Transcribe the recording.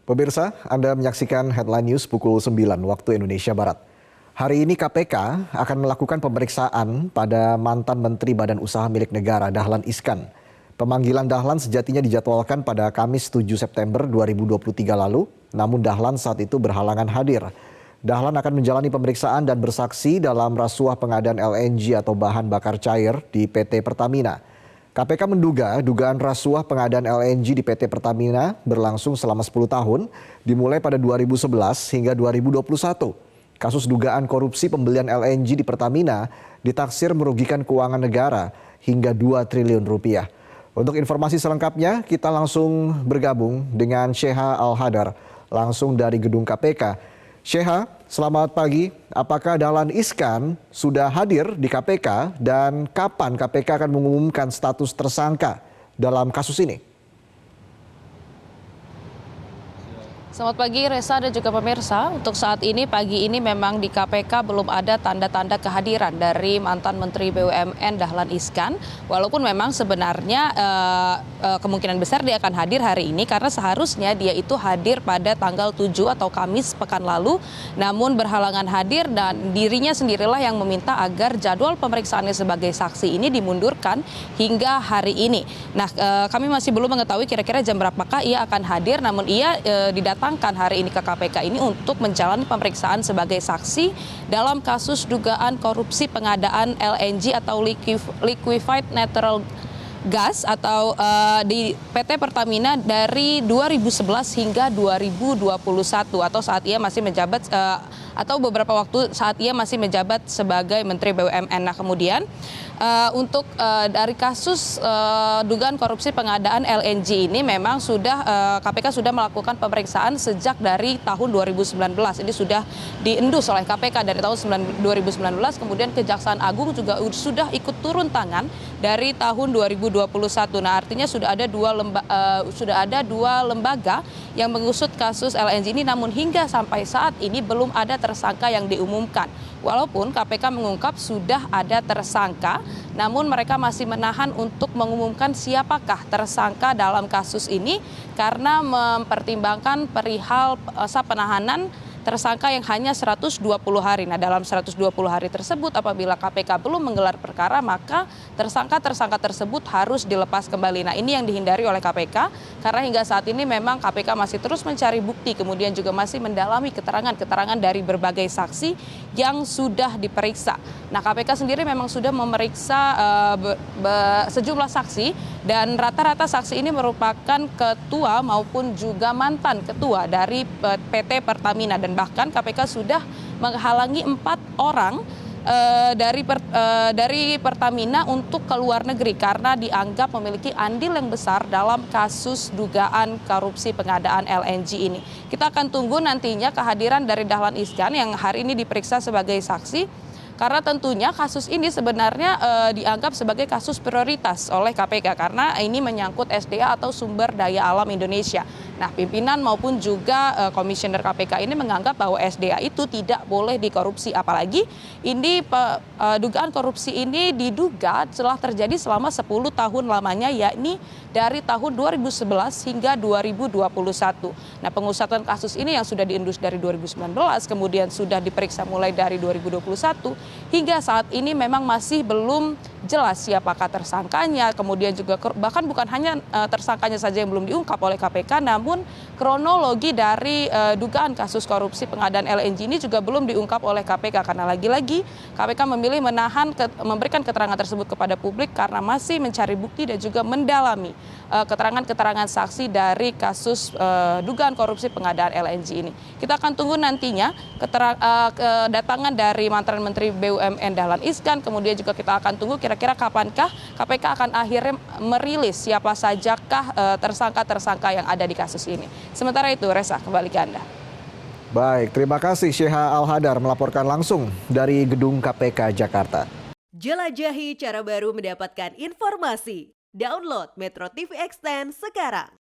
Pemirsa, Anda menyaksikan Headline News pukul 9 waktu Indonesia Barat. Hari ini KPK akan melakukan pemeriksaan pada mantan Menteri Badan Usaha Milik Negara Dahlan Iskan. Pemanggilan Dahlan sejatinya dijadwalkan pada Kamis 7 September 2023 lalu, namun Dahlan saat itu berhalangan hadir. Dahlan akan menjalani pemeriksaan dan bersaksi dalam rasuah pengadaan LNG atau bahan bakar cair di PT Pertamina. KPK menduga dugaan rasuah pengadaan LNG di PT Pertamina berlangsung selama 10 tahun, dimulai pada 2011 hingga 2021. Kasus dugaan korupsi pembelian LNG di Pertamina ditaksir merugikan keuangan negara hingga 2 triliun rupiah. Untuk informasi selengkapnya, kita langsung bergabung dengan Sheha Al-Hadar, langsung dari gedung KPK. Sheha, selamat pagi. Apakah Dahlan Iskan sudah hadir di KPK dan kapan KPK akan mengumumkan status tersangka dalam kasus ini? Selamat pagi Reza dan juga pemirsa. Untuk saat ini pagi ini memang di KPK belum ada tanda-tanda kehadiran dari mantan Menteri BUMN Dahlan Iskan. Walaupun memang sebenarnya kemungkinan besar dia akan hadir hari ini karena seharusnya dia itu hadir pada tanggal 7 atau Kamis pekan lalu. Namun berhalangan hadir dan dirinya sendirilah yang meminta agar jadwal pemeriksaannya sebagai saksi ini dimundurkan hingga hari ini. Nah, kami masih belum mengetahui kira-kira jam berapakah ia akan hadir, namun ia didatangkan hari ini ke KPK ini untuk menjalani pemeriksaan sebagai saksi dalam kasus dugaan korupsi pengadaan LNG atau liquefied natural gas atau di PT Pertamina dari 2011 hingga 2021 atau saat ia masih menjabat atau beberapa waktu saat ia masih menjabat sebagai Menteri BUMN. Nah, kemudian untuk dari kasus dugaan korupsi pengadaan LNG ini memang sudah KPK sudah melakukan pemeriksaan sejak dari tahun 2019. Ini sudah diendus oleh KPK dari tahun 2019, kemudian Kejaksaan Agung juga sudah ikut turun tangan dari tahun 2021. Nah, artinya sudah ada dua lembaga yang mengusut kasus LNG ini, namun hingga sampai saat ini belum ada tersangka yang diumumkan. Walaupun KPK mengungkap sudah ada tersangka, namun mereka masih menahan untuk mengumumkan siapakah tersangka dalam kasus ini karena mempertimbangkan perihal masa penahanan tersangka yang hanya 120 hari. Nah, dalam 120 hari tersebut apabila KPK belum menggelar perkara, maka tersangka-tersangka tersebut harus dilepas kembali. Nah, ini yang dihindari oleh KPK karena hingga saat ini memang KPK masih terus mencari bukti, kemudian juga masih mendalami keterangan-keterangan dari berbagai saksi yang sudah diperiksa. Nah, KPK sendiri memang sudah memeriksa sejumlah saksi dan rata-rata saksi ini merupakan ketua maupun juga mantan ketua dari PT Pertamina, dan bahkan KPK sudah menghalangi 4 orang dari Pertamina untuk ke luar negeri karena dianggap memiliki andil yang besar dalam kasus dugaan korupsi pengadaan LNG ini. Kita akan tunggu nantinya kehadiran dari Dahlan Iskan yang hari ini diperiksa sebagai saksi. Karena tentunya kasus ini sebenarnya dianggap sebagai kasus prioritas oleh KPK karena ini menyangkut SDA atau sumber daya alam Indonesia. Nah, pimpinan maupun juga komisioner KPK ini menganggap bahwa SDA itu tidak boleh dikorupsi, apalagi ini dugaan korupsi ini diduga telah terjadi selama 10 tahun lamanya, yakni dari tahun 2011 hingga 2021. Nah, pengusatan kasus ini yang sudah diendus dari 2019, kemudian sudah diperiksa mulai dari 2021, hingga saat ini memang masih belum jelas siapakah tersangkanya, kemudian juga bahkan bukan hanya tersangkanya saja yang belum diungkap oleh KPK, namun kronologi dari dugaan kasus korupsi pengadaan LNG ini juga belum diungkap oleh KPK karena lagi-lagi KPK memilih memberikan keterangan tersebut kepada publik karena masih mencari bukti dan juga mendalami keterangan-keterangan saksi dari kasus dugaan korupsi pengadaan LNG ini. Kita akan tunggu nantinya kedatangan dari mantan Menteri BUMN Dahlan Iskan, kemudian juga kita akan tunggu kira-kira kapankah KPK akan akhirnya merilis siapa sajakah tersangka-tersangka yang ada di kasus ini. Sementara itu, Reza, kembali ke Anda. Baik, terima kasih Sheha Al-Hadar melaporkan langsung dari gedung KPK Jakarta. Jelajahi cara baru mendapatkan informasi. Download Metro TV Extend sekarang.